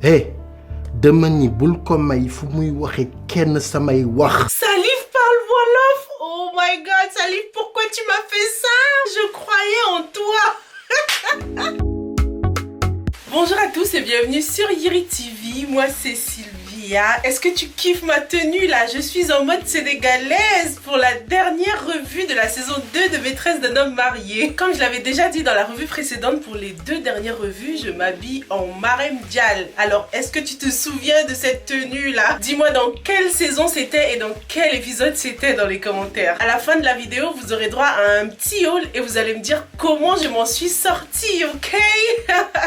Hey, dama ni bul ko may fu muy waxe kenn samay wax. Salif parle Wolof. Oh my god, Salif, pourquoi tu m'as fait ça? Je croyais en toi. Bonjour à tous et bienvenue sur Yiri TV. Moi c'est Sylvia. Est-ce que tu kiffes ma tenue là? Je suis en mode sénégalaise pour la dernière revue de la saison 2 de Maîtresse d'un homme marié. Comme je l'avais déjà dit dans la revue précédente, pour les deux dernières revues, je m'habille en Marème Dial. Alors, est-ce que tu te souviens de cette tenue là? Dis-moi dans quelle saison c'était et dans quel épisode c'était dans les commentaires. À la fin de la vidéo, vous aurez droit à un petit haul et vous allez me dire comment je m'en suis sortie, ok?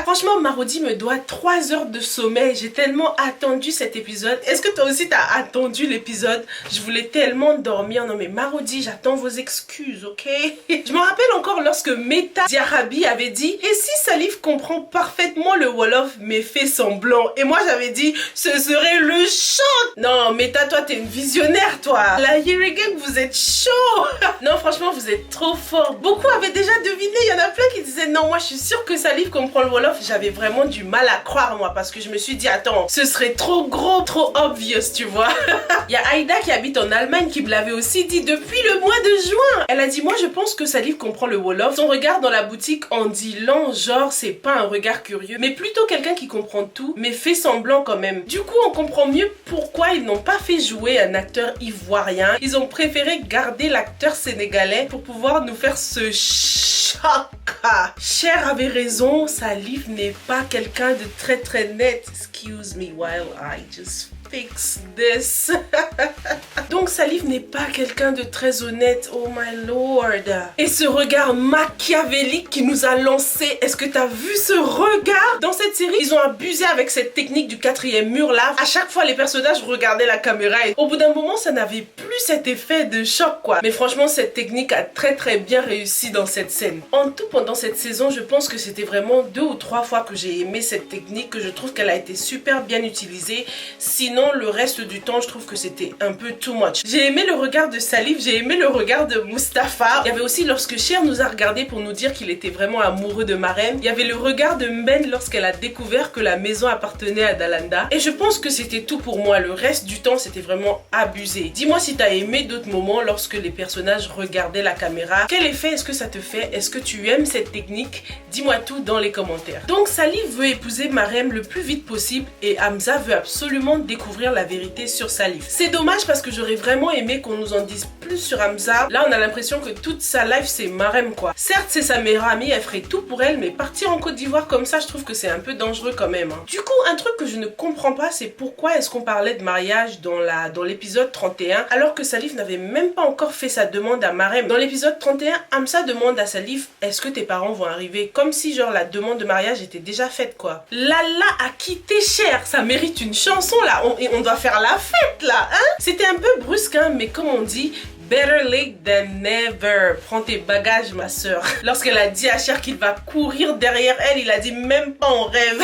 Franchement, Marodi me doit 3 heures de sommeil. J'ai tellement attendu cet épisode. Est-ce que toi aussi t'as attendu l'épisode? Je voulais tellement dormir. Non mais Marodi, j'attends vos excuses, ok? Je me rappelle encore lorsque Meta Diarabi avait dit « Et si Salif comprend parfaitement le Wolof mais fait semblant ?» Et moi j'avais dit « Ce serait le choc !» Non, Meta, toi t'es une visionnaire, toi. La Yiri Gang, vous êtes chaud. Non, franchement, vous êtes trop fort. Beaucoup avaient déjà deviné. Il y en a plein qui disaient « Non, moi je suis sûre que Salif comprend le Wolof. » J'avais vraiment du mal à croire, moi, parce que je me suis dit « Attends, ce serait trop gros, trop obvious, tu vois. » Il y a Aïda qui habite en Allemagne qui me l'avait aussi dit depuis le mois de juin. Elle a dit « Moi, je pense que Salif comprend le Wolof. Son regard dans la boutique en dit long, genre, c'est pas un regard curieux, mais plutôt quelqu'un qui comprend tout, mais fait semblant quand même. Du coup, on comprend mieux pourquoi ils n'ont pas fait jouer un acteur ivoirien. Ils ont préféré garder l'acteur sénégalais pour pouvoir nous faire ce choc. Cher avait raison, Salif n'est pas quelqu'un de très net. Excuse me while I just fix this. Donc Salif n'est pas quelqu'un de très honnête, oh my lord. Et ce regard machiavélique qui nous a lancé, est-ce que t'as vu ce regard? Dans cette série, ils ont abusé avec cette technique du quatrième mur là. À chaque fois, les personnages regardaient la caméra et au bout d'un moment, ça n'avait plus cet effet de choc quoi. Mais franchement, cette technique a très bien réussi dans cette scène. En tout, pendant cette saison, je pense que c'était vraiment 2 ou 3 fois que j'ai aimé cette technique, que je trouve qu'elle a été super bien utilisée. Sinon, le reste du temps, je trouve que c'était un peu too much. J'ai aimé le regard de Salif, j'ai aimé le regard de Mustapha. Il y avait aussi lorsque Cher nous a regardé pour nous dire qu'il était vraiment amoureux de Marème. Il y avait le regard de Mben lorsqu'elle a découvert que la maison appartenait à Dalanda. Et je pense que c'était tout pour moi. Le reste du temps, c'était vraiment abusé. Dis-moi si t'as aimé d'autres moments lorsque les personnages regardaient la caméra. Quel effet est-ce que ça te fait? Est-ce que tu aimes cette technique? Dis-moi tout dans les commentaires. Donc Salif veut épouser Marème le plus vite possible et Hamza veut absolument découvrir la vérité sur Salif. C'est dommage parce que j'aurais vraiment aimé qu'on nous en dise plus sur Hamza. Là on a l'impression que toute sa life c'est Marème quoi. Certes c'est sa meilleure amie, elle ferait tout pour elle, mais partir en Côte d'Ivoire comme ça, je trouve que c'est un peu dangereux quand même. Du coup, un truc que je ne comprends pas, c'est pourquoi est-ce qu'on parlait de mariage dans l'épisode 31 alors que Salif n'avait même pas encore fait sa demande à Marème. Dans l'épisode 31, Hamza demande à Salif « Est-ce que tes parents vont arriver ?» Comme si genre la demande de mariage était déjà faite quoi. Lala a quitté Cher, ça mérite une chanson là, on doit faire la fête là, hein? C'était un peu brusque hein, mais comme on dit, better late than never. Prends tes bagages ma soeur. Lorsqu'elle a dit à Cher qu'il va courir derrière elle, il a dit même pas en rêve.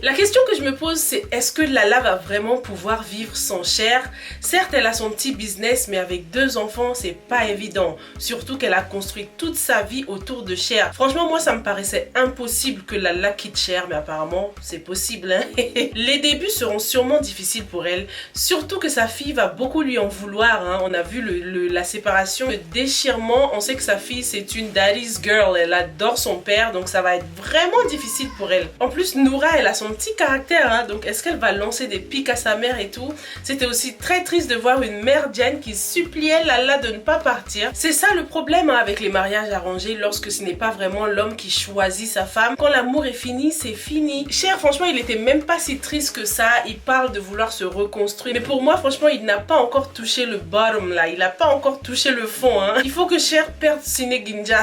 La question que je me pose c'est est-ce que Lala va vraiment pouvoir vivre sans Cher? Certes elle a son petit business mais avec 2 enfants c'est pas évident. Surtout qu'elle a construit toute sa vie autour de Cher. Franchement moi ça me paraissait impossible que Lala quitte Cher mais apparemment c'est possible hein. Les débuts seront sûrement difficiles pour elle. Surtout que sa fille va beaucoup lui en vouloir hein. On a vu la séparation, le déchirement. On sait que sa fille c'est une daddy's girl. Elle adore son père donc ça va être vraiment difficile pour elle. En plus Noura elle a son petit caractère hein, donc est-ce qu'elle va lancer des pics à sa mère et tout? C'était aussi très triste de voir une mère Diane qui suppliait Lala de ne pas partir. C'est ça le problème hein, avec les mariages arrangés lorsque ce n'est pas vraiment l'homme qui choisit sa femme. Quand l'amour est fini, c'est fini. Cher franchement il était même pas si triste que ça. Il parle de vouloir se reconstruire mais pour moi franchement il n'a pas encore touché le bottom là. Il n'a pas encore touché le fond hein. Il faut que Cher perde Sine Ginja.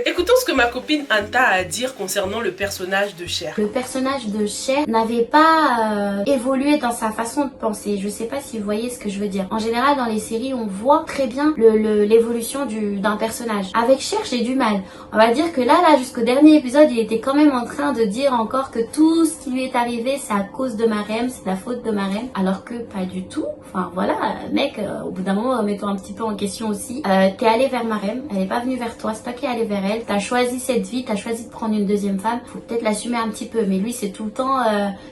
Écoutons ce que ma copine Anta a à dire concernant le personnage de Cher. Le personnage de Cher n'avait pas évolué dans sa façon de penser. Je sais pas si vous voyez ce que je veux dire. En général dans les séries on voit très bien l'évolution d'un personnage. Avec Cher j'ai du mal. On va dire que là jusqu'au dernier épisode il était quand même en train de dire encore que tout ce qui lui est arrivé c'est à cause de Marème, c'est la faute de Marème. Alors que pas du tout. Enfin voilà, mec, au bout d'un moment, mettons un petit peu en question aussi. T'es allé vers Marem, elle est pas venue vers toi, c'est toi qui es allé vers elle. T'as choisi cette vie, t'as choisi de prendre une deuxième femme. Faut peut-être l'assumer un petit peu, mais lui c'est tout le temps,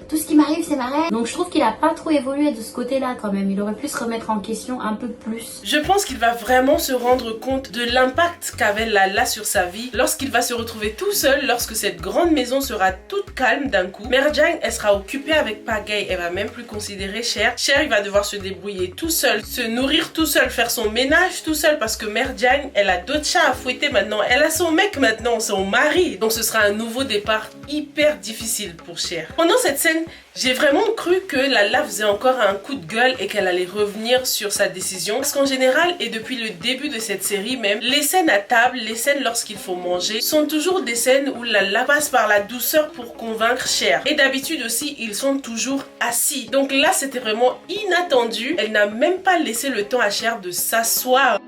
tout ce qui m'arrive c'est Marem. Donc je trouve qu'il a pas trop évolué de ce côté-là quand même. Il aurait pu se remettre en question un peu plus. Je pense qu'il va vraiment se rendre compte de l'impact qu'avait Lala sur sa vie lorsqu'il va se retrouver tout seul, lorsque cette grande maison sera toute calme d'un coup. Merjang, elle sera occupée avec Pagay, elle va même plus considérer Cher. Cher, il va devoir se débrouiller tout seul, se nourrir tout seul, faire son ménage tout seul parce que Merjang, elle a d'autres chats à fouetter maintenant. Elle a son mec maintenant, son mari. Donc ce sera un nouveau départ hyper difficile pour Cher. Pendant cette scène, j'ai vraiment cru que Lala faisait encore un coup de gueule et qu'elle allait revenir sur sa décision. Parce qu'en général, et depuis le début de cette série même, les scènes à table, les scènes lorsqu'il faut manger, sont toujours des scènes où Lala passe par la douceur pour convaincre Cher. Et d'habitude aussi, ils sont toujours assis. Donc là, c'était vraiment inattendu. Elle n'a même pas laissé le temps à Cher de s'asseoir.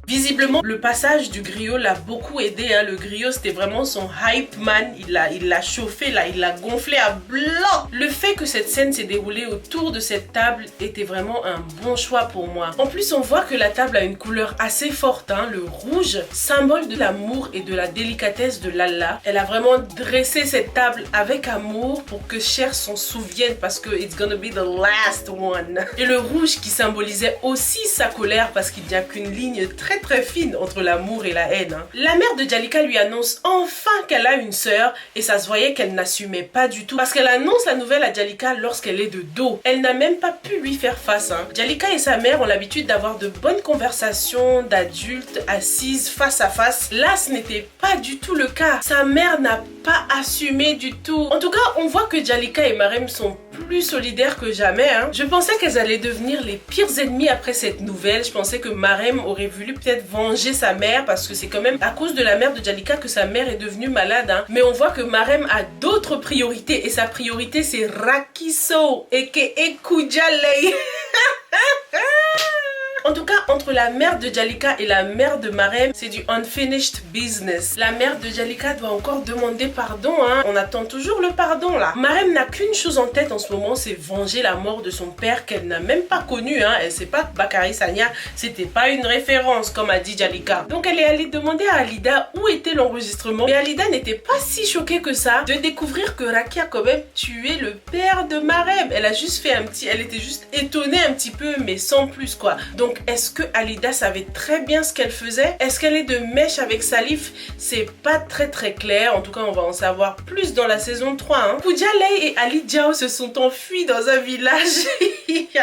Visiblement, le passage du griot l'a beaucoup aidé. Hein. Le griot, c'était vraiment son hype man. Il l'a chauffé, là, il l'a gonflé à blanc. Le fait que cette scène s'est déroulée autour de cette table était vraiment un bon choix pour moi. En plus, on voit que la table a une couleur assez forte. Hein. Le rouge, symbole de l'amour et de la délicatesse de Lala. Elle a vraiment dressé cette table avec amour pour que Cher s'en souvienne parce que it's gonna be the last one. Et le rouge qui symbolisait aussi sa colère parce qu'il n'y a qu'une ligne très fine entre l'amour et la haine. Hein. La mère de Jalika lui annonce enfin qu'elle a une sœur et ça se voyait qu'elle n'assumait pas du tout parce qu'elle annonce la nouvelle à Jalika lorsqu'elle est de dos. Elle n'a même pas pu lui faire face. Hein. Jalika et sa mère ont l'habitude d'avoir de bonnes conversations d'adultes assises face à face. Là, ce n'était pas du tout le cas. Sa mère n'a pas assumé du tout. En tout cas, on voit que Jalika et Marem sont plus solidaires que jamais. Hein. Je pensais qu'elles allaient devenir les pires ennemis après cette nouvelle. Je pensais que Marem aurait voulu peut-être venger sa mère parce que c'est quand même à cause de la mère de Jalika que sa mère est devenue malade. Hein. Mais on voit que Marem a d'autres priorités et sa priorité c'est Rakiso aka Kujalei. En tout cas, entre la mère de Jalika et la mère de Marem, c'est du unfinished business. La mère de Jalika doit encore demander pardon. Hein. On attend toujours le pardon là. Marem n'a qu'une chose en tête en ce moment, c'est venger la mort de son père qu'elle n'a même pas connu. Hein. Elle sait pas que Bakary Sagna, c'était pas une référence comme a dit Jalika. Donc elle est allée demander à Alida où était l'enregistrement. Mais Alida n'était pas si choquée que ça de découvrir que Raki a quand même tué le père de Marem. Elle a juste fait elle était juste étonnée un petit peu, mais sans plus quoi. Donc est-ce que Alida savait très bien ce qu'elle faisait? Est-ce qu'elle est de mèche avec Salif? C'est pas très clair. En tout cas, on va en savoir plus dans la saison 3. Hein. Kujalei et Ali Diao se sont enfuis dans un village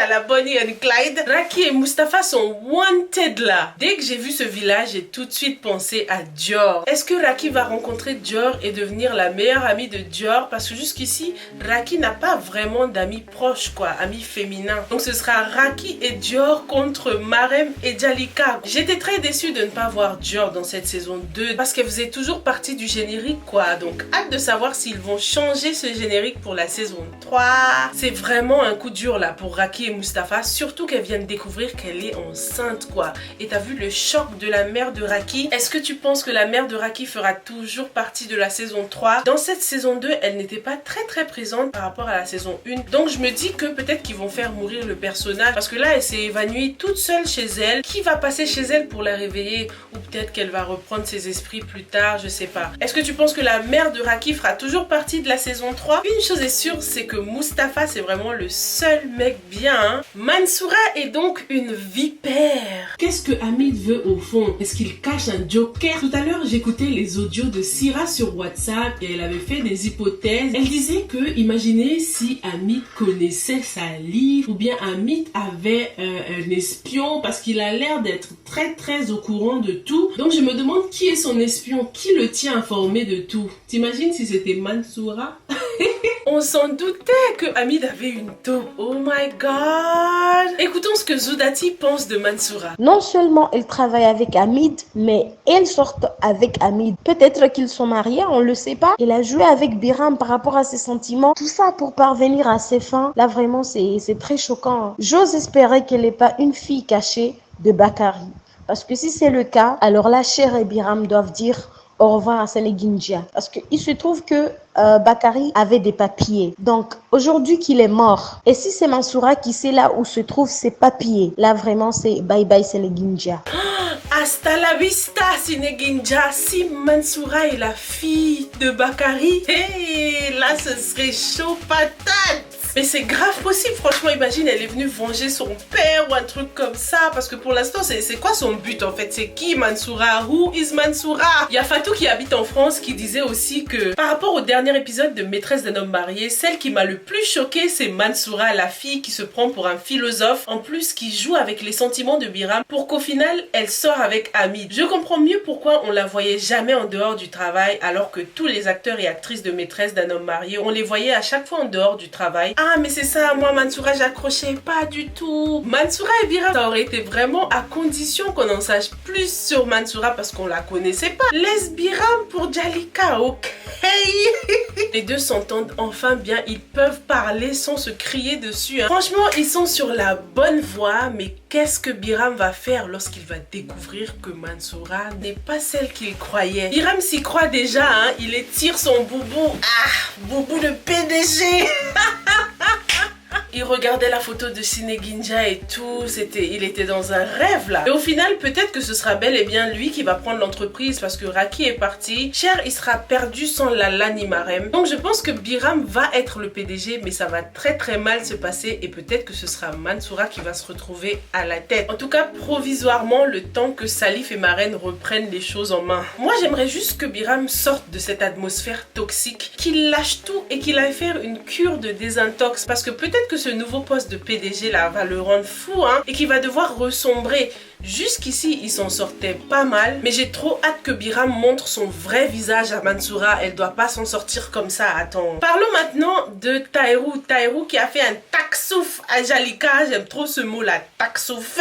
à la Bonnie and Clyde. Raki et Mustapha sont wanted là. Dès que j'ai vu ce village, j'ai tout de suite pensé à Dior. Est-ce que Raki va rencontrer Dior et devenir la meilleure amie de Dior? Parce que jusqu'ici, Raki n'a pas vraiment d'amis proches, quoi, amis féminins. Donc ce sera Raki et Dior contre Marem et Jalika. J'étais très déçue de ne pas voir Dior dans cette saison 2 parce qu'elle faisait toujours partie du générique quoi. Donc hâte de savoir s'ils vont changer ce générique pour la saison 3. C'est vraiment un coup dur là pour Raki et Mustapha, surtout qu'elle vient de découvrir qu'elle est enceinte quoi. Et t'as vu le choc de la mère de Raki? Est-ce que tu penses que la mère de Raki fera toujours partie de la saison 3? Dans cette saison 2, elle n'était pas très présente par rapport à la saison 1. Donc je me dis que peut-être qu'ils vont faire mourir le personnage parce que là elle s'est évanouie toute seule chez elle. Qui va passer chez elle pour la réveiller? Ou peut-être qu'elle va reprendre ses esprits plus tard, je sais pas. Est-ce que tu penses que la mère de Raki fera toujours partie de la saison 3? Une chose est sûre, c'est que Mustapha c'est vraiment le seul mec bien. Hein. Mansoura est donc une vipère. Qu'est-ce que Hamid veut au fond? Est-ce qu'il cache un joker? Tout à l'heure j'écoutais les audios de Syrah sur WhatsApp et elle avait fait des hypothèses. Elle disait que imaginez si Hamid connaissait Salif ou bien Hamid avait un espion parce qu'il a l'air d'être très au courant de tout. Donc je me demande qui est son espion, qui le tient informé de tout. T'imagines si c'était Mansoura? On s'en doutait que Hamid avait une taupe. Oh my god. Écoutons ce que Zoudati pense de Mansoura. Non seulement elle travaille avec Hamid, mais elle sort avec Hamid. Peut-être qu'ils sont mariés, on le sait pas. Elle a joué avec Biram par rapport à ses sentiments. Tout ça pour parvenir à ses fins. Là vraiment c'est très choquant. J'ose espérer qu'elle n'est pas une fille cachée de Bakary. Parce que si c'est le cas, alors là Cher et Biram doivent dire au revoir à Sénégindia. Parce qu'il se trouve que Bakary avait des papiers. Donc, aujourd'hui qu'il est mort, et si c'est Mansoura qui sait là où se trouvent ses papiers, là vraiment c'est bye bye Sénégindia. Hasta la vista, Sénégindia. Si Mansoura est la fille de Bakary, hey, là ce serait chaud patate. Mais c'est grave possible, franchement, imagine, elle est venue venger son père ou un truc comme ça. Parce que pour l'instant, c'est quoi son but en fait? C'est qui Mansoura? Who is Mansoura? Il y a Fatou qui habite en France qui disait aussi que par rapport au dernier épisode de Maîtresse d'un homme marié, celle qui m'a le plus choquée, c'est Mansoura, la fille qui se prend pour un philosophe, en plus qui joue avec les sentiments de Biram pour qu'au final, elle sort avec Hamid. Je comprends mieux pourquoi on la voyait jamais en dehors du travail alors que tous les acteurs et actrices de Maîtresse d'un homme marié, on les voyait à chaque fois en dehors du travail. Ah mais c'est ça, moi Mansoura j'accrochais pas du tout. Mansoura et Biram, ça aurait été vraiment à condition qu'on en sache plus sur Mansoura parce qu'on la connaissait pas. Laisse Biram pour Djalika, ok? Les deux s'entendent enfin bien, ils peuvent parler sans se crier dessus. Franchement, ils sont sur la bonne voie, mais qu'est-ce que Biram va faire lorsqu'il va découvrir que Mansoura n'est pas celle qu'il croyait? Biram s'y croit déjà, hein, il étire son boubou. Ah, boubou le PDG. Il regardait la photo de Sénégindia et tout, il était dans un rêve là. Et au final, peut-être que ce sera bel et bien lui qui va prendre l'entreprise parce que Raki est parti. Cher, il sera perdu sans Lala ni Marem. Donc je pense que Biram va être le PDG, mais ça va très très mal se passer et peut-être que ce sera Mansoura qui va se retrouver à la tête. En tout cas, provisoirement, le temps que Salif et Maren reprennent les choses en main. Moi, j'aimerais juste que Biram sorte de cette atmosphère toxique, qu'il lâche tout et qu'il aille faire une cure de désintox parce que peut-être que ce nouveau poste de PDG là va le rendre fou hein, et qu'il va devoir ressombrer. Jusqu'ici, il s'en sortait pas mal, mais j'ai trop hâte que Biram montre son vrai visage à Mansoura. Elle doit pas s'en sortir comme ça, attends. Parlons maintenant de Tahirou. Tahirou qui a fait un taksouf à Djalika. J'aime trop ce mot là, taksouf.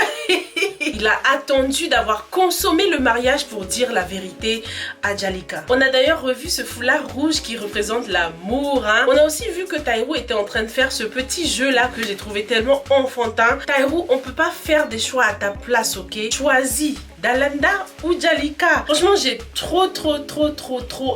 Il a attendu d'avoir consommé le mariage pour dire la vérité à Djalika. On a d'ailleurs revu ce foulard rouge qui représente l'amour. Hein. On a aussi vu que Tahirou était en train de faire ce petit jeu là que j'ai trouvé tellement enfantin. Tahirou, on peut pas faire des choix à ta place, ok? Choisis Dalanda ou Djalika. Franchement, j'ai trop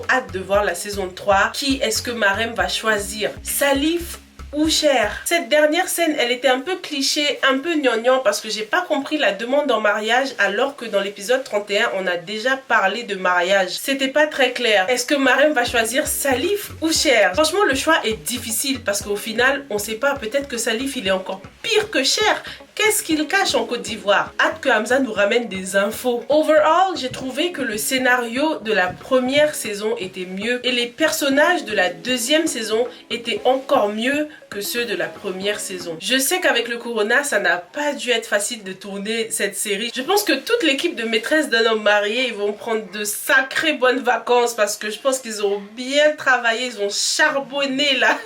hâte de voir la saison 3. Qui est-ce que Marem va choisir? Salif ou Cher? Cette dernière scène, elle était un peu cliché, un peu gnangnan parce que j'ai pas compris la demande en mariage alors que dans l'épisode 31, on a déjà parlé de mariage. C'était pas très clair. Est-ce que Marem va choisir Salif ou Cher? Franchement, le choix est difficile parce qu'au final, on sait pas, peut-être que Salif, il est encore pire que Cher. Qu'est-ce qu'il cache en Côte d'Ivoire? Hâte que Hamza nous ramène des infos. Overall, j'ai trouvé que le scénario de la première saison était mieux et les personnages de la deuxième saison étaient encore mieux que ceux de la première saison. Je sais qu'avec le corona, ça n'a pas dû être facile de tourner cette série. Je pense que toute l'équipe de Maîtresse d'un homme marié, ils vont prendre de sacrées bonnes vacances parce que je pense qu'ils ont bien travaillé, ils ont charbonné là.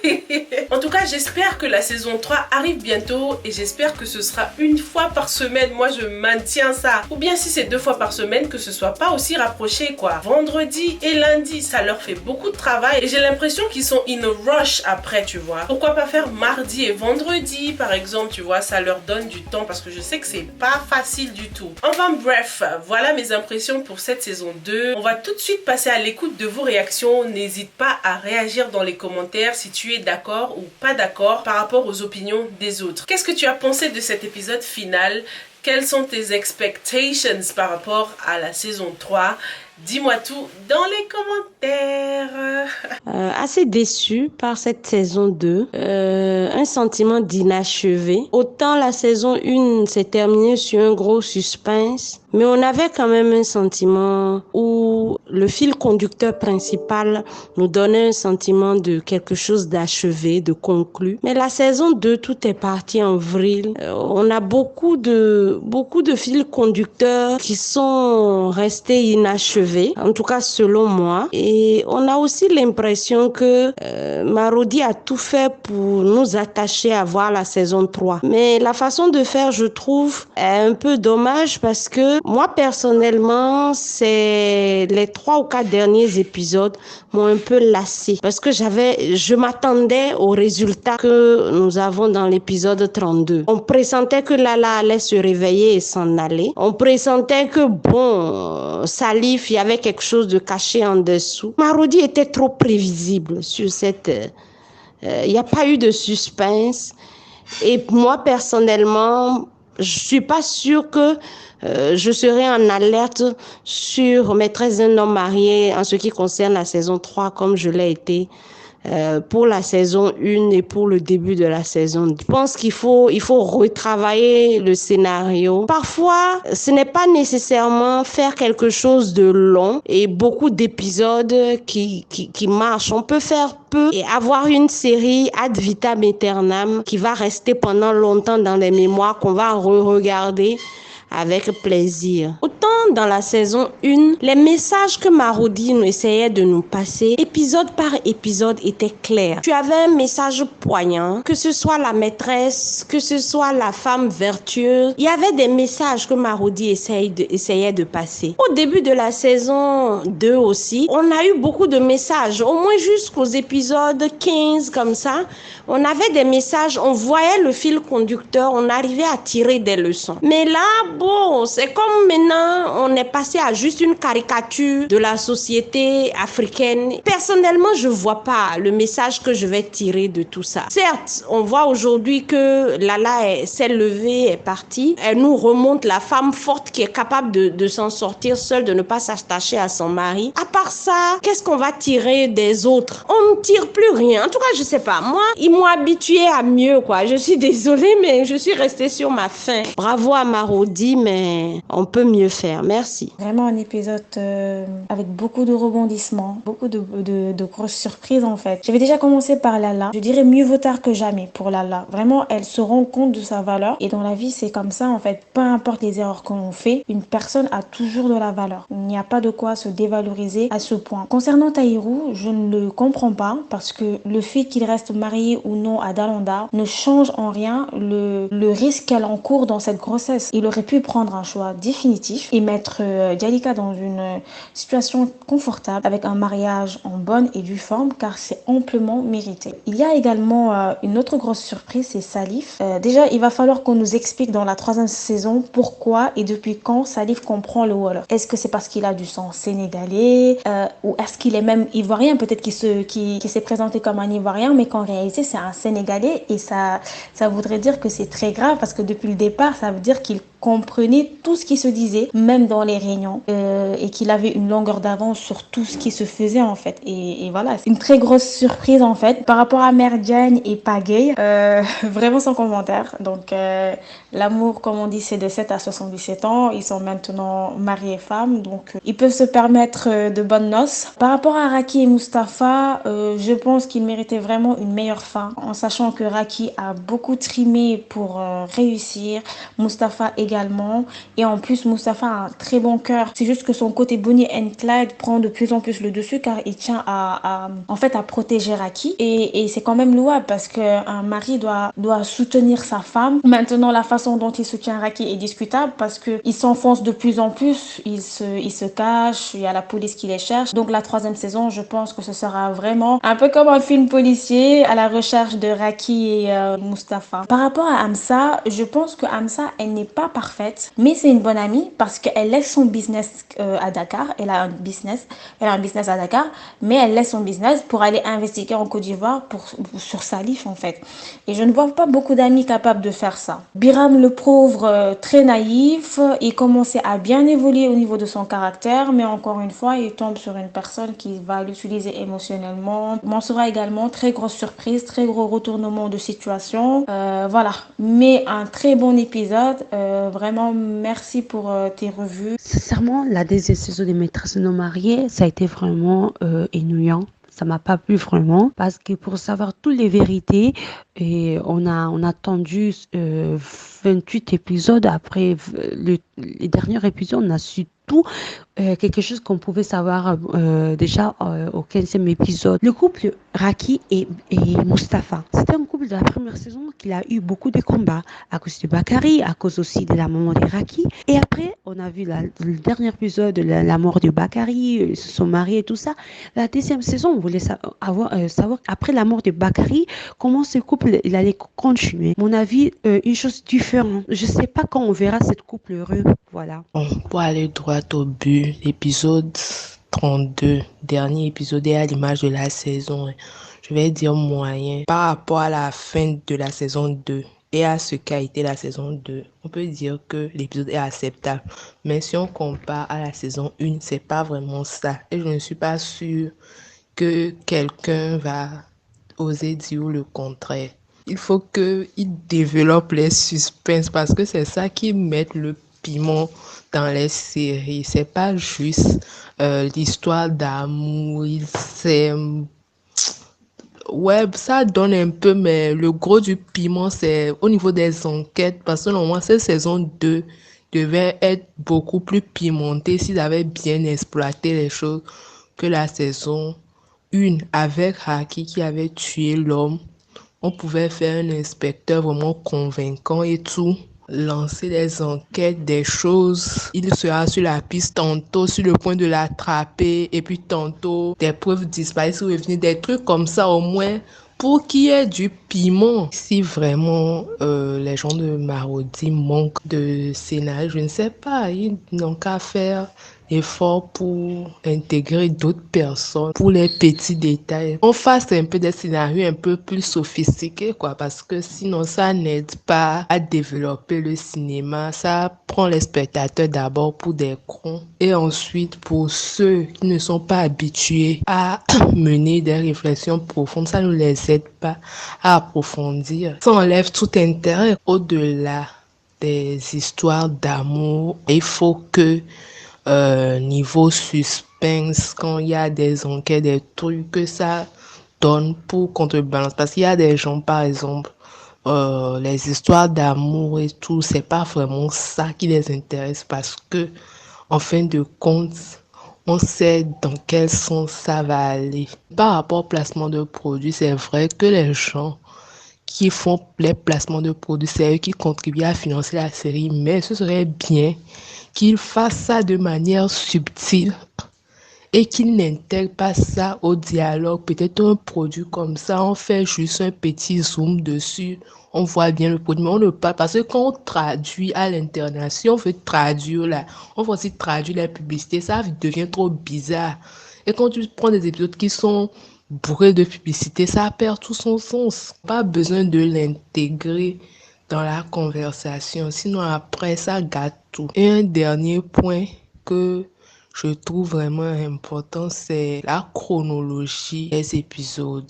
En tout cas, j'espère que la saison 3 arrive bientôt et j'espère que ce sera une fois par semaine. Moi, je maintiens ça. Ou bien si c'est 2 fois par semaine, que ce soit pas aussi rapproché quoi. Vendredi et lundi, ça leur fait beaucoup de travail et j'ai l'impression qu'ils sont in a rush après, tu vois. Pourquoi pas faire mardi et vendredi par exemple, tu vois, ça leur donne du temps parce que je sais que c'est pas facile du tout. Enfin bref, voilà mes impressions pour cette saison 2. On va tout de suite passer à l'écoute de vos réactions. N'hésite pas à réagir dans les commentaires si tu es d'accord ou pas d'accord par rapport aux opinions des autres. Qu'est-ce que tu as pensé de cet épisode final? Quelles sont tes expectations par rapport à la saison 3? Dis-moi tout dans les commentaires. Assez déçue par cette saison 2. Un sentiment d'inachevé. Autant la saison 1 s'est terminée sur un gros suspense, mais on avait quand même un sentiment où le fil conducteur principal nous donnait un sentiment de quelque chose d'achevé, de conclu. Mais la saison 2, tout est parti en vrille. On a beaucoup de fils conducteurs qui sont restés inachevés. En tout cas selon moi, et on a aussi l'impression que Marodi a tout fait pour nous attacher à voir la saison 3, mais la façon de faire, je trouve, est un peu dommage parce que moi personnellement, c'est les 3 ou 4 derniers épisodes m'ont un peu lassée parce que je m'attendais au résultat que nous avons dans l'épisode 32. On pressentait que Lala allait se réveiller et s'en aller. On pressentait que Salif, il y avait quelque chose de caché en dessous. Marodi était trop prévisible sur cette... Il n'y a pas eu de suspense. Et moi, personnellement, je suis pas sûre que je serai en alerte sur Maîtresse d'un homme marié en ce qui concerne la saison 3 comme je l'ai été pour la saison 1 et pour le début de la saison 2. Je pense qu'il faut retravailler le scénario. Parfois, ce n'est pas nécessairement faire quelque chose de long et beaucoup d'épisodes qui marchent. On peut faire peu et avoir une série ad vitam aeternam qui va rester pendant longtemps dans les mémoires, qu'on va re-regarder avec plaisir. Autant dans la saison 1, les messages que Marodi essayait de nous passer, épisode par épisode, étaient clairs. Tu avais un message poignant, que ce soit la maîtresse, que ce soit la femme vertueuse. Il y avait des messages que Marodi essayait de passer. Au début de la saison 2 aussi, on a eu beaucoup de messages, au moins jusqu'aux épisodes 15 comme ça. On avait des messages, on voyait le fil conducteur, on arrivait à tirer des leçons. Mais là, c'est comme maintenant, on est passé à juste une caricature de la société africaine. Personnellement, je vois pas le message que je vais tirer de tout ça. Certes, on voit aujourd'hui que Lala s'est levée, est partie. Elle nous remonte la femme forte qui est capable de s'en sortir seule, de ne pas s'attacher à son mari. À part ça, qu'est-ce qu'on va tirer des autres? On ne tire plus rien. En tout cas, je sais pas. Moi, ils m'ont habituée à mieux, quoi. Je suis désolée, mais je suis restée sur ma faim. Bravo à Marodi, mais on peut mieux faire. Merci. Vraiment un épisode avec beaucoup de rebondissements, beaucoup de grosses surprises en fait. J'avais déjà commencé par Lala. Je dirais mieux vaut tard que jamais pour Lala. Vraiment, elle se rend compte de sa valeur et dans la vie, c'est comme ça en fait. Peu importe les erreurs que l'on fait, une personne a toujours de la valeur. Il n'y a pas de quoi se dévaloriser à ce point. Concernant Tahirou, je ne le comprends pas parce que le fait qu'il reste marié ou non à Dalanda ne change en rien le risque qu'elle encourt dans cette grossesse. Il aurait pu prendre un choix définitif et mettre Dialika dans une situation confortable avec un mariage en bonne et due forme car c'est amplement mérité. Il y a également une autre grosse surprise, c'est Salif. Déjà, il va falloir qu'on nous explique dans la 3e saison pourquoi et depuis quand Salif comprend le Wolof. Est-ce que c'est parce qu'il a du sang sénégalais ou est-ce qu'il est même ivoirien? Peut-être qu'il s'est présenté comme un ivoirien mais qu'en réalité c'est un sénégalais et ça voudrait dire que c'est très grave parce que depuis le départ ça veut dire qu'il comprenait tout ce qui se disait, même dans les réunions, et qu'il avait une longueur d'avance sur tout ce qui se faisait en fait. Et voilà, c'est une très grosse surprise en fait. Par rapport à Merdiane et Pagay, vraiment sans commentaire. Donc l'amour, comme on dit, c'est de 7 à 77 ans. Ils sont maintenant mariés et femmes, donc ils peuvent se permettre de bonnes noces. Par rapport à Raki et Mustapha, je pense qu'ils méritaient vraiment une meilleure fin, en sachant que Raki a beaucoup trimé pour réussir. Mustapha également. Et en plus, Mustapha a un très bon cœur. C'est juste que son côté Bonnie and Clyde prend de plus en plus le dessus car il tient à protéger Raki. Et c'est quand même louable parce qu'un mari doit soutenir sa femme. Maintenant, la façon dont il soutient Raki est discutable parce qu'il s'enfonce de plus en plus. Il se cache. Il y a la police qui les cherche. Donc la 3e saison, je pense que ce sera vraiment un peu comme un film policier à la recherche de Raki et Mustapha. Par rapport à Hamza, je pense que Hamza, elle n'est pas parfaite, mais c'est une bonne amie parce qu'elle laisse son business à Dakar. Elle a un business à Dakar, mais elle laisse son business pour aller investiguer en Côte d'Ivoire sur Salif en fait. Et je ne vois pas beaucoup d'amis capables de faire ça. Biram, le pauvre, très naïf, il commençait à bien évoluer au niveau de son caractère, mais encore une fois, il tombe sur une personne qui va l'utiliser émotionnellement. Mansoura également, très grosse surprise, très gros retournement de situation. Voilà, mais un très bon épisode. Vraiment, merci pour tes revues. Sincèrement, la deuxième saison des Maîtresses non mariées, ça a été vraiment ennuyant. Ça m'a pas plu vraiment parce que pour savoir toutes les vérités, Et on a attendu 28 épisodes. Après les derniers épisodes, on a su tout, quelque chose qu'on pouvait savoir déjà au 15e épisode. Le couple Raki et Mustapha, c'était un couple de la première saison qui a eu beaucoup de combats à cause de Bakary, à cause aussi de la maman de Raki. Et après, on a vu le dernier épisode, la mort de Bakary, ils se sont mariés et tout ça. La deuxième saison, on voulait savoir après la mort de Bakary, comment ce couple il allait continuer. Mon avis, une chose différente. Je sais pas quand on verra cette couple heureux. Voilà. Bon, pour aller droit au but, l'épisode 32, dernier épisode est à l'image de la saison. Je vais dire moyen. Par rapport à la fin de la saison 2 et à ce qu'a été la saison 2, on peut dire que l'épisode est acceptable. Mais si on compare à la saison 1, c'est pas vraiment ça. Et je ne suis pas sûre que quelqu'un va oser dire le contraire. Il faut qu'ils développent les suspens parce que c'est ça qui met le piment dans les séries. C'est pas juste l'histoire d'amour, ils s'aiment. Ouais, ça donne un peu, mais le gros du piment, c'est au niveau des enquêtes, parce que normalement, cette saison 2 devait être beaucoup plus pimentée s'ils avaient bien exploité les choses que la saison 1 avec Haki qui avait tué l'homme. On pouvait faire un inspecteur vraiment convaincant et tout. Lancer des enquêtes, des choses. Il sera sur la piste, tantôt sur le point de l'attraper, et puis tantôt des preuves disparaissent ou revenir, des trucs comme ça au moins pour qu'il y ait du piment. Si vraiment les gens de Marodi manquent de scénario, je ne sais pas, ils n'ont qu'à faire effort pour intégrer d'autres personnes pour les petits détails. On fasse un peu des scénarios un peu plus sophistiqués, quoi, parce que sinon ça n'aide pas à développer le cinéma. Ça prend les spectateurs d'abord pour des cons et ensuite pour ceux qui ne sont pas habitués à mener des réflexions profondes, ça ne les aide pas à approfondir. Ça enlève tout intérêt. Au-delà des histoires d'amour, il faut que niveau suspense, quand il y a des enquêtes, des trucs que ça donne pour contrebalance. Parce qu'il y a des gens, par exemple, les histoires d'amour et tout, c'est pas vraiment ça qui les intéresse parce que, en fin de compte, on sait dans quel sens ça va aller. Par rapport au placement de produits, c'est vrai que les gens qui font les placements de produits, c'est eux qui contribuent à financer la série, mais ce serait bien qu'ils fassent ça de manière subtile et qu'ils n'intègrent pas ça au dialogue. Peut-être un produit comme ça, on fait juste un petit zoom dessus, on voit bien le produit, mais on ne parle parce que quand on traduit à l'international, si on veut traduire là, on veut aussi traduire la publicité, ça devient trop bizarre. Et quand tu prends des épisodes qui sont bourrés de publicité, ça perd tout son sens. Pas besoin de l'intégrer dans la conversation, sinon après ça gâte tout. Et un dernier point que je trouve vraiment important, c'est la chronologie des épisodes.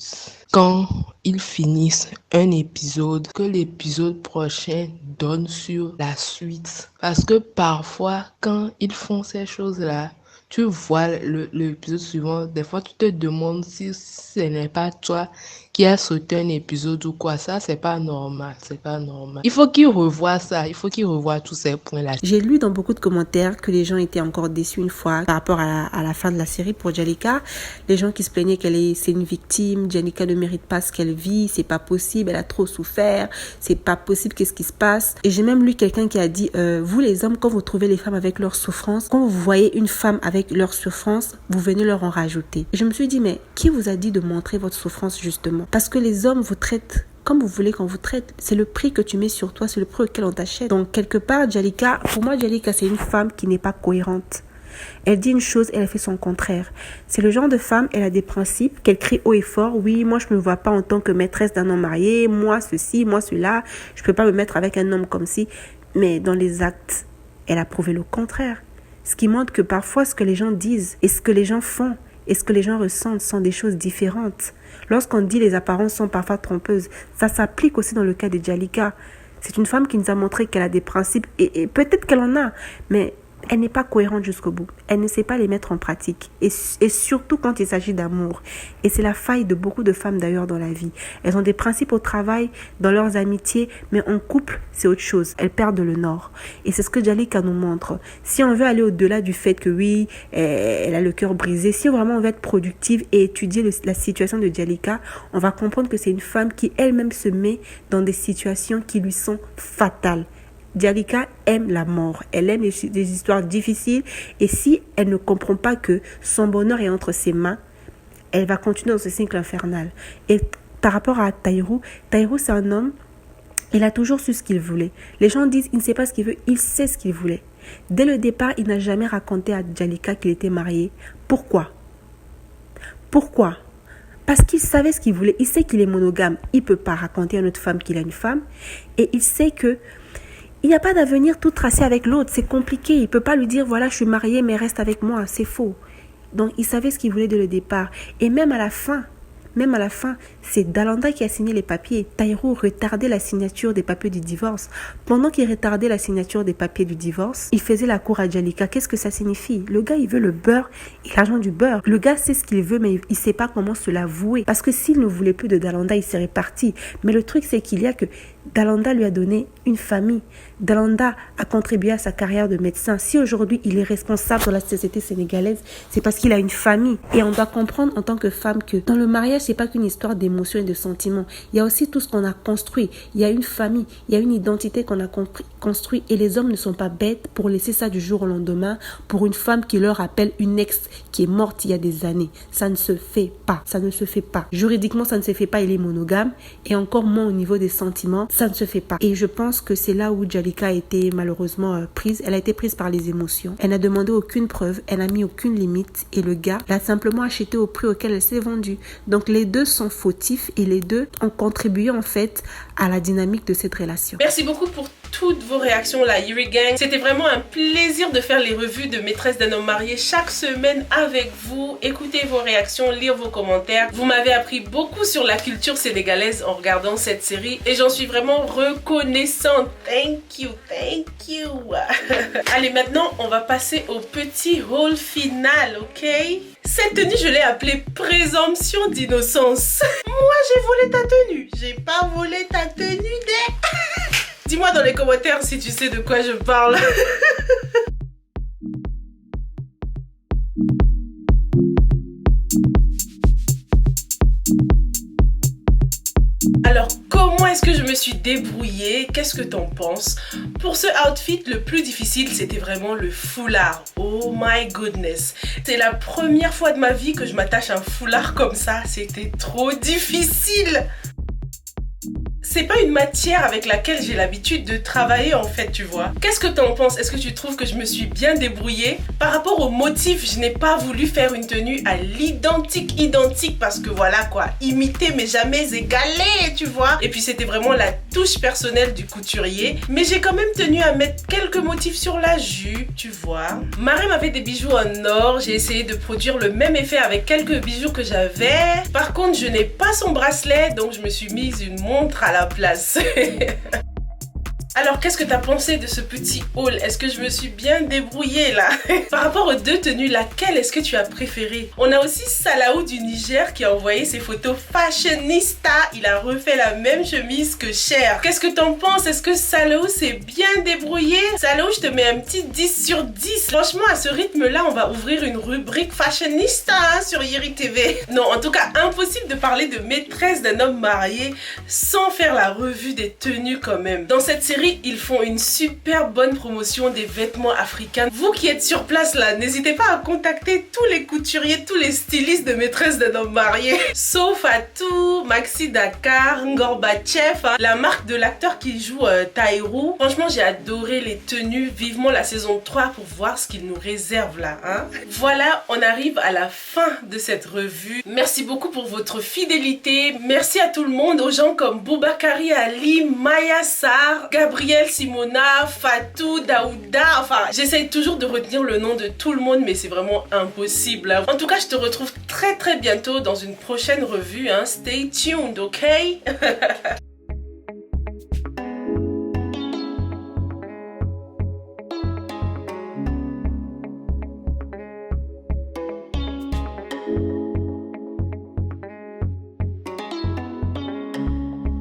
Quand ils finissent un épisode, que l'épisode prochain donne sur la suite. Parce que parfois, quand ils font ces choses-là, tu vois l'épisode suivant, des fois tu te demandes si ce n'est pas toi qui as sauté un épisode ou quoi. Ça, c'est pas normal, c'est pas normal. Il faut qu'ils revoient ça, il faut qu'ils revoient tous ces points-là. J'ai lu dans beaucoup de commentaires que les gens étaient encore déçus une fois par rapport à la fin de la série pour Jalika. Les gens qui se plaignaient c'est une victime, Jalika ne mérite pas ce qu'elle vit, c'est pas possible, elle a trop souffert, c'est pas possible, qu'est-ce qui se passe? Et j'ai même lu quelqu'un qui a dit, vous les hommes, quand vous trouvez les femmes avec leur souffrance, quand vous voyez une femme avec leur souffrance, vous venez leur en rajouter. Et je me suis dit, mais qui vous a dit de montrer votre souffrance justement? Parce que les hommes vous traitent comme vous voulez qu'on vous traite. C'est le prix que tu mets sur toi, c'est le prix auquel on t'achète. Donc quelque part, Jalika, pour moi, Jalika, c'est une femme qui n'est pas cohérente. Elle dit une chose et elle fait son contraire. C'est le genre de femme, elle a des principes, qu'elle crie haut et fort. Oui, moi je me vois pas en tant que maîtresse d'un homme marié, moi ceci, moi cela, je peux pas me mettre avec un homme comme ci. Mais dans les actes, elle a prouvé le contraire. Ce qui montre que parfois ce que les gens disent et ce que les gens font et ce que les gens ressentent sont des choses différentes. Lorsqu'on dit les apparences sont parfois trompeuses, ça s'applique aussi dans le cas de Jalika. C'est une femme qui nous a montré qu'elle a des principes et peut-être qu'elle en a, mais elle n'est pas cohérente jusqu'au bout. Elle ne sait pas les mettre en pratique. Et surtout quand il s'agit d'amour. Et c'est la faille de beaucoup de femmes d'ailleurs dans la vie. Elles ont des principes au travail, dans leurs amitiés, mais en couple, c'est autre chose. Elles perdent le nord. Et c'est ce que Djalika nous montre. Si on veut aller au-delà du fait que oui, elle a le cœur brisé, si vraiment on veut être productive et étudier la situation de Djalika, on va comprendre que c'est une femme qui elle-même se met dans des situations qui lui sont fatales. Djalika aime la mort, elle aime des histoires difficiles et si elle ne comprend pas que son bonheur est entre ses mains, elle va continuer dans ce cycle infernal. Et par rapport à Tahirou c'est un homme, il a toujours su ce qu'il voulait. Les gens disent il ne sait pas ce qu'il veut, il sait ce qu'il voulait. Dès le départ, il n'a jamais raconté à Djalika qu'il était marié. Pourquoi? Parce qu'il savait ce qu'il voulait, il sait qu'il est monogame, il ne peut pas raconter à une autre femme qu'il a une femme et il sait que il n'y a pas d'avenir tout tracé avec l'autre, c'est compliqué. Il ne peut pas lui dire, voilà, je suis mariée, mais reste avec moi. C'est faux. Donc, il savait ce qu'il voulait dès le départ. Et même à la fin, c'est Dalanda qui a signé les papiers. Tahirou retardait la signature des papiers du divorce. Pendant qu'il retardait la signature des papiers du divorce, il faisait la cour à Djalika. Qu'est-ce que ça signifie? Le gars, il veut le beurre et l'argent du beurre. Le gars sait ce qu'il veut, mais il ne sait pas comment se l'avouer. Parce que s'il ne voulait plus de Dalanda, il serait parti. Mais le truc, c'est qu'il y a que Dalanda lui a donné une famille. Dalanda a contribué à sa carrière de médecin. Si aujourd'hui il est responsable dans la société sénégalaise, c'est parce qu'il a une famille. Et on doit comprendre en tant que femme que dans le mariage, c'est pas qu'une histoire d'émotions et de sentiments. Il y a aussi tout ce qu'on a construit. Il y a une famille, il y a une identité qu'on a construit. Et les hommes ne sont pas bêtes pour laisser ça du jour au lendemain pour une femme qui leur appelle une ex qui est morte il y a des années. Ça ne se fait pas. Ça ne se fait pas. Juridiquement, ça ne se fait pas. Il est monogame. Et encore moins au niveau des sentiments. Ça ne se fait pas. Et je pense que c'est là où Djalika a été malheureusement prise. Elle a été prise par les émotions. Elle n'a demandé aucune preuve. Elle n'a mis aucune limite. Et le gars l'a simplement acheté au prix auquel elle s'est vendue. Donc les deux sont fautifs et les deux ont contribué en fait à la dynamique de cette relation. Merci beaucoup pour toutes vos réactions, la Yiri Gang. C'était vraiment un plaisir de faire les revues de Maîtresse d'un homme marié chaque semaine avec vous. Écoutez vos réactions, lire vos commentaires. Vous m'avez appris beaucoup sur la culture sénégalaise en regardant cette série et j'en suis vraiment reconnaissante. Thank you, thank you. Allez, maintenant, on va passer au petit haul final, ok? Cette tenue, je l'ai appelée présomption d'innocence. Moi, j'ai volé ta tenue. J'ai pas volé ta tenue, Dis-moi dans les commentaires si tu sais de quoi je parle. Alors, comment est-ce que je me suis débrouillée? Qu'est-ce que t'en penses? Pour ce outfit, le plus difficile, c'était vraiment le foulard. Oh my goodness. C'est la première fois de ma vie que je m'attache à un foulard comme ça. C'était trop difficile. C'est pas une matière avec laquelle j'ai l'habitude de travailler en fait, tu vois. Qu'est-ce que t'en penses? Est-ce que tu trouves que je me suis bien débrouillée? Par rapport au motif, je n'ai pas voulu faire une tenue à l'identique parce que voilà quoi, imiter mais jamais égaler, tu vois. Et puis c'était vraiment la touche personnelle du couturier. Mais j'ai quand même tenu à mettre quelques motifs sur la jupe, tu vois. Marem avait des bijoux en or, j'ai essayé de produire le même effet avec quelques bijoux que j'avais. Par contre, je n'ai pas son bracelet, donc je me suis mise une montre à la place. Alors, qu'est-ce que tu as pensé de ce petit haul? Est-ce que je me suis bien débrouillée là? Par rapport aux deux tenues, laquelle est-ce que tu as préférée? On a aussi Salaou du Niger qui a envoyé ses photos fashionista. Il a refait la même chemise que Cher. Qu'est-ce que t'en penses? Est-ce que Salaou s'est bien débrouillé? Salaou, je te mets un petit 10 sur 10. Franchement, à ce rythme-là, on va ouvrir une rubrique fashionista sur Yiri TV. Non, en tout cas, impossible de parler de Maîtresse d'un homme marié sans faire la revue des tenues quand même. Dans cette série, ils font une super bonne promotion des vêtements africains. Vous qui êtes sur place là, n'hésitez pas à contacter tous les couturiers, tous les stylistes de Maîtresse d'un homme marié. Sauf Fatou, Maxi Dakar, Ngorbachev, hein, la marque de l'acteur qui joue Tahirou. Franchement, j'ai adoré les tenues. Vivement la saison 3 pour voir ce qu'il nous réserve là. Hein. Voilà, on arrive à la fin de cette revue. Merci beaucoup pour votre fidélité. Merci à tout le monde, aux gens comme Boubakari Ali, Maya Sarr, Gabriel, Simona, Fatou, Daouda, enfin j'essaye toujours de retenir le nom de tout le monde mais c'est vraiment impossible. En tout cas je te retrouve très bientôt dans une prochaine revue, hein. Stay tuned, ok?